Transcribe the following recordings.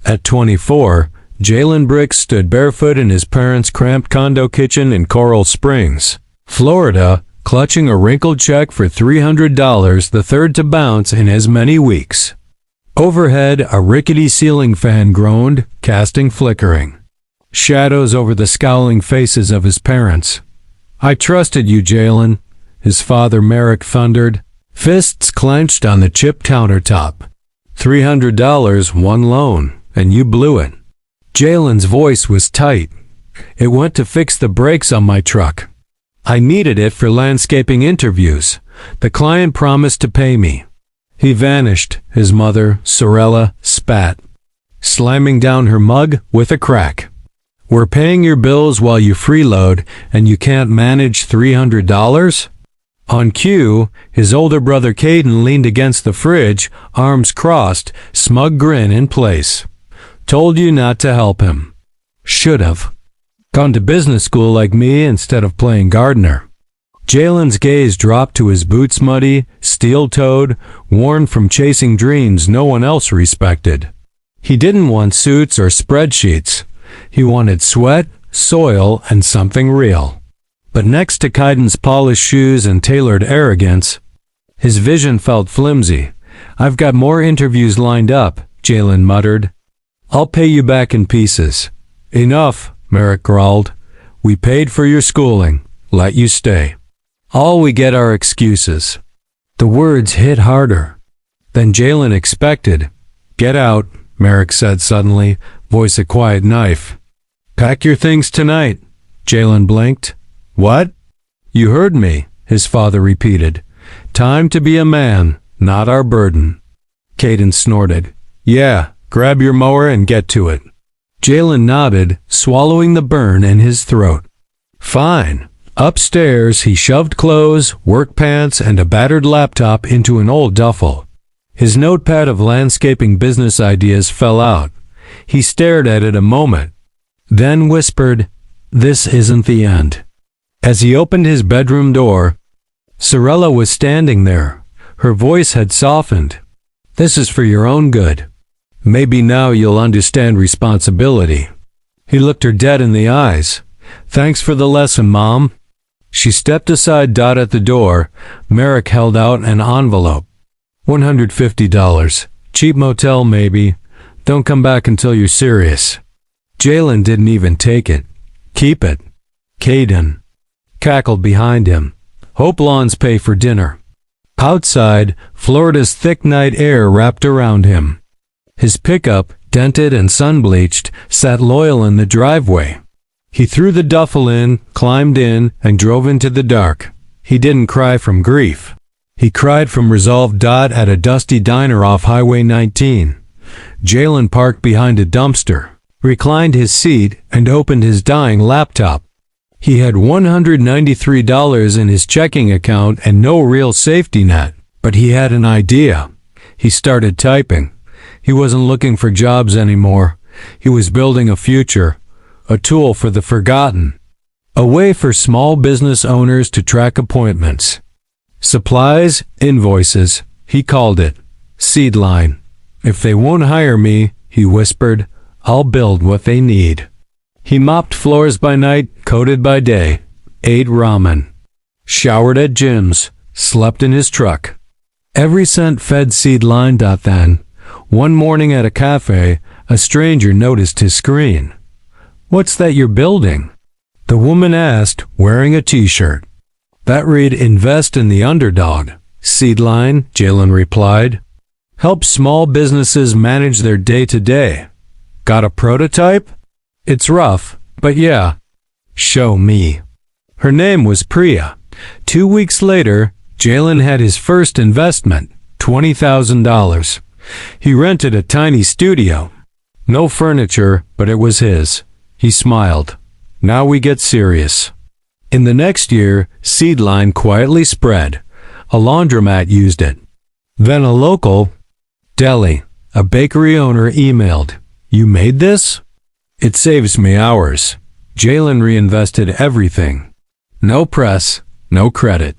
At 24, Jalen Bricks stood barefoot in his parents' cramped condo kitchen in Coral Springs, Florida, clutching a wrinkled check for $300, the third to bounce in as many weeks. Overhead, a rickety ceiling fan groaned, casting flickering shadows over the scowling faces of his parents. "I trusted you, Jalen," his father Merrick thundered, fists clenched on the chipped countertop. $300, one loan, and you blew it. Jalen's voice was tight. "It went to fix the brakes on my truck. I needed it for landscaping interviews. The client promised to pay me." He vanished, his mother, Sorella, spat, slamming down her mug with a crack. "We're paying your bills while you freeload, and you can't manage $300? On cue, his older brother Caden leaned against the fridge, arms crossed, smug grin in place. "Told you not to help him. Should've. Gone to business school like me instead of playing gardener." Jalen's gaze dropped to his boots, muddy, steel-toed, worn from chasing dreams no one else respected. He didn't want suits or spreadsheets. He wanted sweat, soil, and something real. But next to Kaiden's polished shoes and tailored arrogance, his vision felt flimsy. "I've got more interviews lined up," Jalen muttered. "I'll pay you back in pieces." "Enough," Merrick growled. "We paid for your schooling. Let you stay. All we get are excuses." The words hit harder than Jalen expected. "Get out," Merrick said suddenly, voice a quiet knife. "Pack your things tonight." Jalen blinked. "What?" "You heard me," his father repeated. "Time to be a man, not our burden." Caden snorted. "Yeah, grab your mower and get to it." Jalen nodded, swallowing the burn in his throat. "Fine." Upstairs, he shoved clothes, work pants, and a battered laptop into an old duffel. His notepad of landscaping business ideas fell out. He stared at it a moment, then whispered, "This isn't the end." As he opened his bedroom door, Sorella was standing there. Her voice had softened. "This is for your own good. Maybe now you'll understand responsibility." He looked her dead in the eyes. "Thanks for the lesson, Mom." She stepped aside. At the door, Merrick held out an envelope. $150. Cheap motel, maybe. Don't come back until you're serious. Jalen didn't even take it. "Keep it." Caden cackled behind him. "Hope lawns pay for dinner." Outside, Florida's thick night air wrapped around him. His pickup, dented and sun-bleached, sat loyal in the driveway. He threw the duffel in, climbed in, and drove into the dark. He didn't cry from grief. He cried from resolve. At a dusty diner off Highway 19. Jalen parked behind a dumpster, reclined his seat, and opened his dying laptop. He had $193 in his checking account and no real safety net, but he had an idea. He started typing. He wasn't looking for jobs anymore. He was building a future, a tool for the forgotten, a way for small business owners to track appointments. Supplies, invoices, he called it. Seedline. "If they won't hire me," he whispered, "I'll build what they need." He mopped floors by night, coded by day, ate ramen, showered at gyms, slept in his truck. Every cent fed Seedline. Then, one morning at a cafe, a stranger noticed his screen. "What's that you're building?" the woman asked, wearing a t-shirt. "That read Invest in the Underdog." "Seedline," Jalen replied. "Help small businesses manage their day-to-day. Got a prototype?" "It's rough, but yeah." "Show me." Her name was Priya. 2 weeks later, Jalen had his first investment, $20,000. He rented a tiny studio. No furniture, but it was his. He smiled. "Now we get serious." In the next year, Seedline quietly spread. A laundromat used it. Then a local deli, a bakery owner, emailed, "You made this? It saves me hours." Jalen reinvested everything. No press, no credit.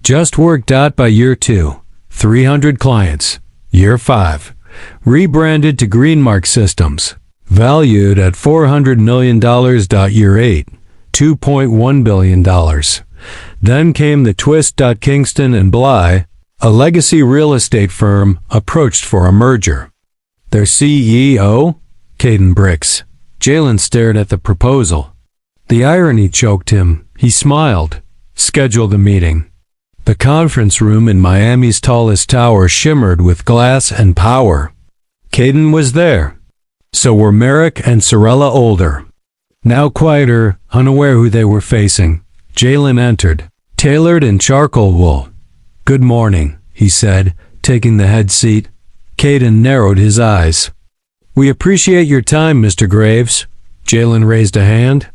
Just work. By year 2, 300 clients. Year 5, rebranded to Greenmark Systems, valued at $400 million. Year 8, $2.1 billion. Then came the twist. Kingston and Bly, a legacy real estate firm, approached for a merger. Their CEO? Caden Bricks. Jalen stared at the proposal. The irony choked him. He smiled. Scheduled a meeting. The conference room in Miami's tallest tower shimmered with glass and power. Caden was there. So were Merrick and Sorella Older. Now quieter, unaware who they were facing, Jalen entered, tailored in charcoal wool. "Good morning," he said, taking the head seat. Caden narrowed his eyes. "We appreciate your time, Mr. Graves." Jalen raised a hand.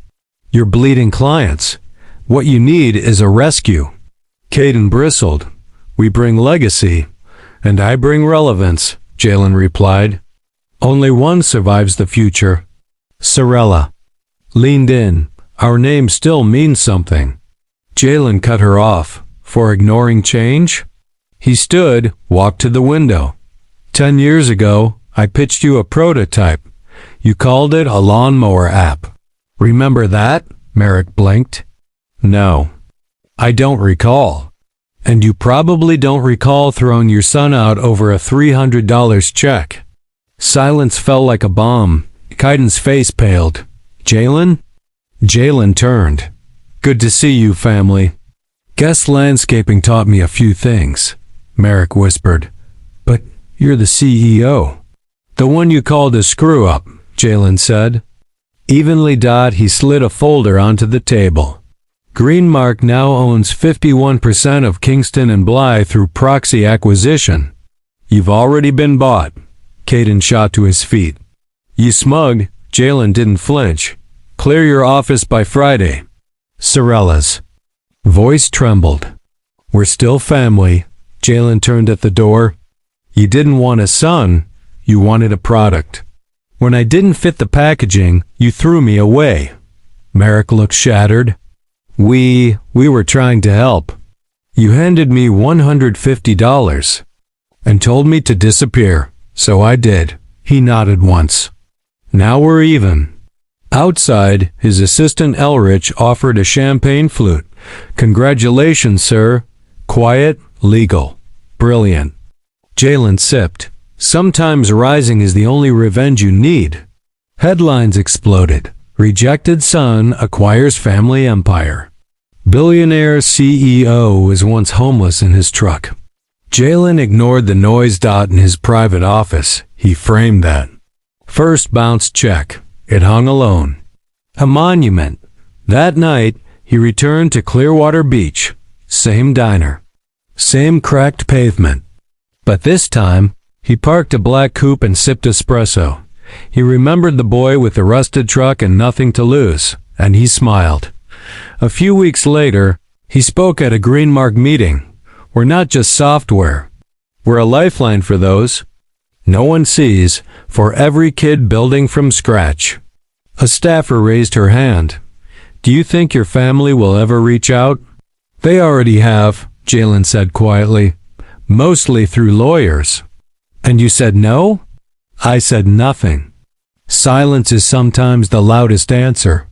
"You're bleeding clients. What you need is a rescue." Caden bristled. "We bring legacy, and I bring relevance," Jalen replied. "Only one survives the future." Sorella leaned in. "Our name still means something." Jalen cut her off. "For ignoring change?" He stood, walked to the window. 10 years ago, I pitched you a prototype. You called it a lawnmower app. Remember that? Merrick blinked. "No. I don't recall." "And you probably don't recall throwing your son out over a $300 check." Silence fell like a bomb. Caden's face paled. "Jalen?" Jalen turned. "Good to see you, family." "Guest landscaping taught me a few things," Merrick whispered. "But you're the CEO." "The one you called a screw-up," Jalen said. Evenly he slid a folder onto the table. "Greenmark now owns 51% of Kingston and Bly through proxy acquisition." "You've already been bought." Caden shot to his feet. "You smug." Jalen didn't flinch. "Clear your office by Friday." Sorella's voice trembled. "We're still family." Jalen turned at the door. "You didn't want a son. You wanted a product. When I didn't fit the packaging, you threw me away." Merrick looked shattered. We were trying to help. You handed me $150 and told me to disappear, so I did." He nodded once. "Now we're even." Outside, his assistant Elrich offered a champagne flute. "Congratulations, sir. Quiet, legal. Brilliant." Jalen sipped. "Sometimes rising is the only revenge you need." Headlines exploded. "Rejected son acquires family empire." "Billionaire CEO was once homeless in his truck." Jalen ignored the noise. In his private office, he framed that. First bounced check. It hung alone. A monument. That night, he returned to Clearwater Beach. Same diner. Same cracked pavement. But this time, he parked a black coupe and sipped espresso. He remembered the boy with the rusted truck and nothing to lose, and he smiled. A few weeks later, he spoke at a Greenmark meeting. "We're not just software. We're a lifeline for those no one sees, for every kid building from scratch." A staffer raised her hand. "Do you think your family will ever reach out?" "They already have," Jalen said quietly. "Mostly through lawyers." "And you said no?" "I said nothing." Silence is sometimes the loudest answer.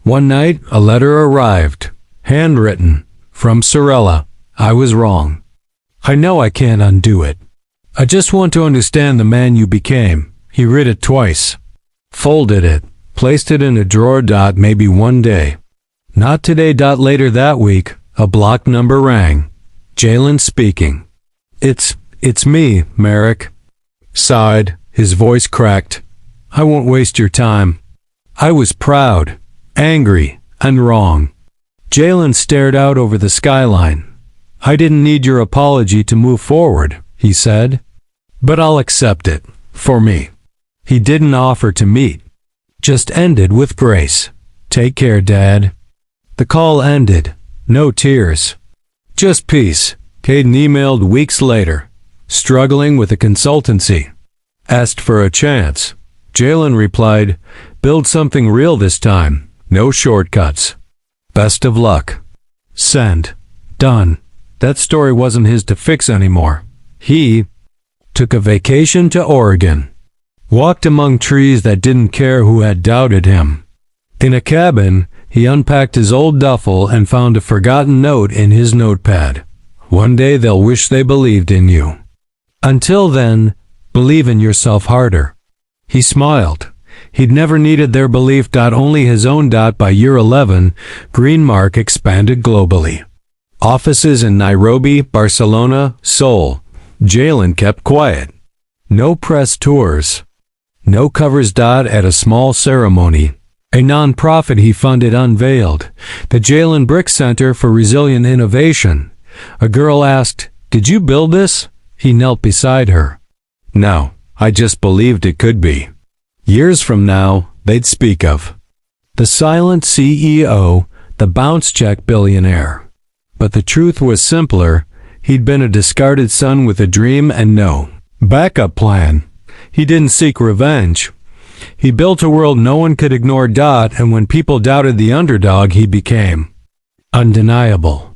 One night, a letter arrived. Handwritten. From Sorella. "I was wrong. I know I can't undo it. I just want to understand the man you became." He read it twice. Folded it. Placed it in a drawer. Maybe one day. Not today. Later that week, a block number rang. Jalen speaking. It's me, Merrick." Sighed. His voice cracked. "I won't waste your time." I was proud, angry, and wrong. Jalen stared out over the skyline. "I didn't need your apology to move forward," he said. "But I'll accept it, for me." He didn't offer to meet. Just ended with grace. "Take care, Dad." The call ended. No tears. Just peace. Caden emailed weeks later. Struggling with a consultancy. Asked for a chance. Jalen replied, "Build something real this time. No shortcuts. Best of luck." Send. Done. That story wasn't his to fix anymore. He took a vacation to Oregon. Walked among trees that didn't care who had doubted him. In a cabin, he unpacked his old duffel and found a forgotten note in his notepad. One day they'll wish they believed in you. Until then, believe in yourself harder. He smiled. He'd never needed their belief. Only his own. By year 11, Greenmark expanded globally. Offices in Nairobi, Barcelona, Seoul. Jalen kept quiet. No press tours. No covers. At a small ceremony, a non-profit he funded unveiled, the Jalen Brick Center for Resilient Innovation. A girl asked, "Did you build this?" He knelt beside her. "No, I just believed it could be." Years from now, they'd speak of the silent CEO, the bounce check billionaire. But the truth was simpler. He'd been a discarded son with a dream and no backup plan. He didn't seek revenge. He built a world no one could ignore. And when people doubted the underdog, he became undeniable.